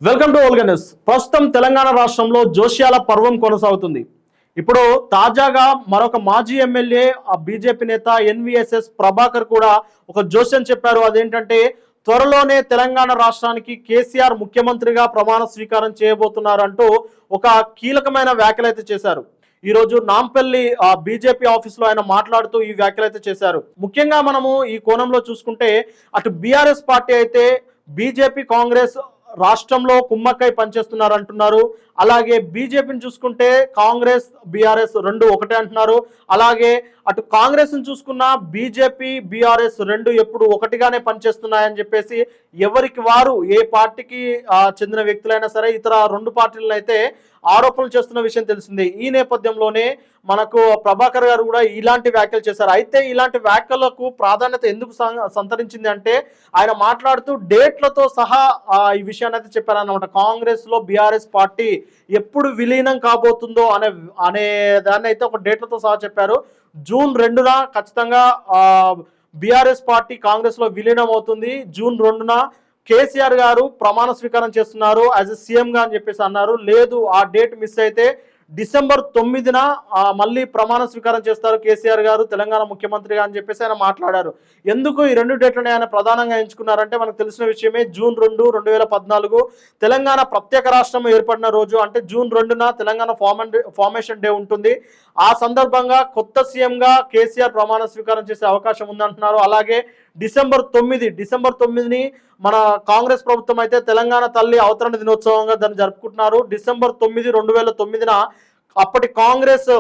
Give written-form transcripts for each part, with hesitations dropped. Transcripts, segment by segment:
Welcome to Olga news. ప్రస్తుతం తెలంగాణ రాష్ట్రంలో జోష్యాల పర్వం కొనసాగుతుంది. ఇప్పుడు తాజాగా మరొక మాజీ ఎమ్మెల్యే ఆ బీజేపీ నేత ఎన్విఎస్ఎస్ ప్రభాకర్ కూడా ఒక జోస్యం చెప్పారు. అదేంటంటే త్వరలోనే తెలంగాణ రాష్ట్రానికి కేసీఆర్ ముఖ్యమంత్రిగా ప్రమాణ స్వీకారం చేయబోతున్నారు అంటూ ఒక కీలకమైన వ్యాఖ్యలు అయితే చేశారు. ఈ రోజు నాంపల్లి బీజేపీ ఆఫీస్ లో ఆయన మాట్లాడుతూ ఈ వ్యాఖ్యలు అయితే చేశారు. ముఖ్యంగా మనము ఈ కోణంలో చూసుకుంటే అటు బీఆర్ఎస్ పార్టీ అయితే బీజేపీ కాంగ్రెస్ రాష్ట్రంలో కుమ్మక్కై పనిచేస్తున్నారు అంటున్నారు. అలాగే బీజేపీని చూసుకుంటే కాంగ్రెస్ బీఆర్ఎస్ రెండు ఒకటే అంటున్నారు. అలాగే అటు కాంగ్రెస్ ని చూసుకున్న బీజేపీ బీఆర్ఎస్ రెండు ఎప్పుడు ఒకటిగానే పనిచేస్తున్నాయని చెప్పేసి ఎవరికి వారు ఏ పార్టీకి చెందిన వ్యక్తులైనా సరే ఇతర రెండు పార్టీలను అయితే ఆరోపణలు చేస్తున్న విషయం తెలిసిందే. ఈ నేపథ్యంలోనే మనకు ప్రభాకర్ గారు కూడా ఇలాంటి వ్యాఖ్యలు చేశారు. అయితే ఇలాంటి వ్యాఖ్యలకు ప్రాధాన్యత ఎందుకు సంతరించింది అంటే ఆయన మాట్లాడుతూ డేట్లతో సహా ఈ విషయాన్ని అయితే చెప్పారన్నమాట. కాంగ్రెస్ లో బీఆర్ఎస్ పార్టీ ఎప్పుడు విలీనం కాబోతుందో అనే దాన్ని అయితే ఒక డేట్లతో సహా చెప్పారు. జూన్ 2న ఖచ్చితంగా బీఆర్ఎస్ పార్టీ కాంగ్రెస్ లో విలీనం అవుతుంది. జూన్ 2న కేసీఆర్ గారు ప్రమాణ స్వీకారం చేస్తున్నారు యాజ్ ఎ సీఎం గా అని చెప్పేసి అన్నారు. లేదు ఆ డేట్ మిస్ అయితే డిసెంబర్ 9న మళ్ళీ ప్రమాణ స్వీకారం చేస్తారు కేసీఆర్ గారు తెలంగాణ ముఖ్యమంత్రిగా అని చెప్పేసి ఆయన మాట్లాడారు. ఎందుకు ఈ రెండు డేట్లను ఆయన ప్రధానంగా ఎంచుకున్నారంటే మనకు తెలిసిన విషయమే. జూన్ 2, 2014 తెలంగాణ ప్రత్యేక రాష్ట్రం ఏర్పడిన రోజు. అంటే జూన్ 2న తెలంగాణ ఫార్మేషన్ డే ఉంటుంది. ఆ సందర్భంగా కొత్త సీఎంగా కేసీఆర్ ప్రమాణ స్వీకారం చేసే అవకాశం ఉందంటున్నారు. అలాగే డిసెంబర్ 9ని మన కాంగ్రెస్ ప్రభుత్వం అయితే తెలంగాణ తల్లి అవతరణ దినోత్సవంగా దాన్ని జరుపుకుంటున్నారు. డిసెంబర్ 9, 2009న అప్పటి కాంగ్రెస్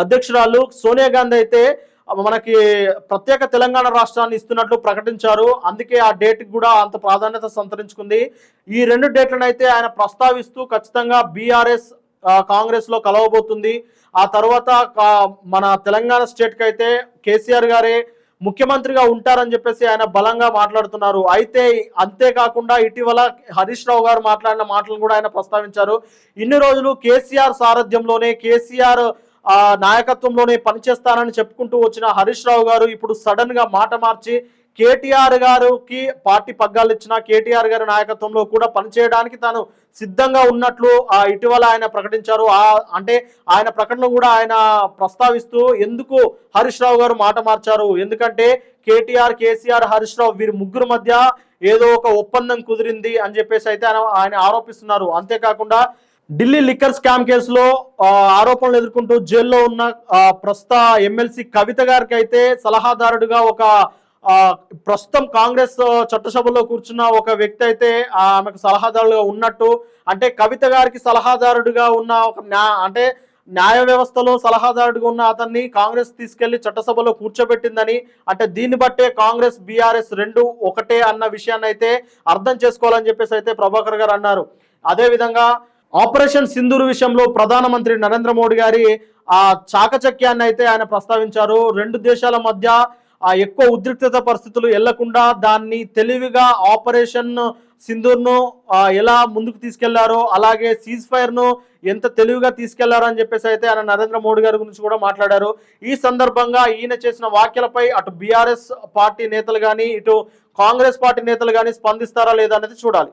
అధ్యక్షురాలు సోనియా గాంధీ అయితే మనకి ప్రత్యేక తెలంగాణ రాష్ట్రాన్ని ఇస్తున్నట్లు ప్రకటించారు. అందుకే ఆ డేట్ కూడా అంత ప్రాధాన్యత సంతరించుకుంది. ఈ రెండు డేట్లను అయితే ఆయన ప్రస్తావిస్తూ ఖచ్చితంగా బీఆర్ఎస్ కాంగ్రెస్ లో కలవబోతుంది. ఆ తర్వాత మన తెలంగాణ స్టేట్ కి అయితే కేసీఆర్ గారే ముఖ్యమంత్రిగా ఉంటారని చెప్పేసి ఆయన బలంగా మాట్లాడుతున్నారు. అయితే అంతేకాకుండా ఇటీవల హరీష్ రావు గారు మాట్లాడిన మాటలను కూడా ఆయన ప్రస్తావించారు. ఇన్ని రోజులు కేసీఆర్ సారథ్యంలోనే కేసీఆర్ నాయకత్వంలోనే పనిచేస్తానని చెప్పుకుంటూ వచ్చిన హరీష్ రావు గారు ఇప్పుడు సడన్ గా మాట మార్చి కేటీఆర్ గారికి పార్టీ పగ్గాలు ఇచ్చిన కేటీఆర్ గారి నాయకత్వంలో కూడా పనిచేయడానికి తాను సిద్ధంగా ఉన్నట్లు ఇటీవల ఆయన ప్రకటించారు. అంటే ఆయన ప్రకటన కూడా ఆయన ప్రస్తావిస్తూ ఎందుకు హరీష్ రావు గారు మాట మార్చారు, ఎందుకంటే కేటీఆర్, కేసీఆర్, హరీష్ రావు వీరి ముగ్గురు మధ్య ఏదో ఒక ఒప్పందం కుదిరింది అని చెప్పేసి అయితే ఆయన ఆరోపిస్తున్నారు. అంతేకాకుండా ఢిల్లీ లిక్కర్ స్కామ్ కేసులో ఆరోపణలు ఎదుర్కొంటూ జైల్లో ఉన్న ప్రస్తుత ఎమ్మెల్సీ కవిత గారికి అయితే సలహాదారుడిగా ఒక ప్రస్తుతం కాంగ్రెస్ చట్టసభలో కూర్చున్న ఒక వ్యక్తి అయితే ఆమెకు సలహాదారులుగా ఉన్నట్టు, అంటే కవిత గారికి సలహాదారుడిగా ఉన్న ఒక అంటే న్యాయ వ్యవస్థలో సలహాదారుడిగా ఉన్న అతన్ని కాంగ్రెస్ తీసుకెళ్లి చట్టసభలో కూర్చోబెట్టిందని, అంటే దీన్ని బట్టే కాంగ్రెస్ బీఆర్ఎస్ రెండు ఒకటే అన్న విషయాన్ని అయితే అర్థం చేసుకోవాలని చెప్పేసి అయితే ప్రభాకర్ గారు అన్నారు. అదేవిధంగా ఆపరేషన్ సింధూర్ విషయంలో ప్రధానమంత్రి నరేంద్ర మోడీ గారి చాకచక్యాన్ని అయితే ఆయన ప్రస్తావించారు. రెండు దేశాల మధ్య ఎక్కువ ఉద్రిక్తత పరిస్థితులు వెళ్లకుండా దాన్ని తెలివిగా ఆపరేషన్ సింధూర్ను ఎలా ముందుకు తీసుకెళ్లారో, అలాగే సీజ్ ఫైర్ ను ఎంత తెలివిగా తీసుకెళ్లారో అని చెప్పేసి అయితే ఆయన నరేంద్ర మోడీ గారి గురించి కూడా మాట్లాడారు. ఈ సందర్భంగా ఈయన చేసిన వ్యాఖ్యలపై అటు బీఆర్ఎస్ పార్టీ నేతలు కానీ ఇటు కాంగ్రెస్ పార్టీ నేతలు కానీ స్పందిస్తారా లేదా అనేది చూడాలి.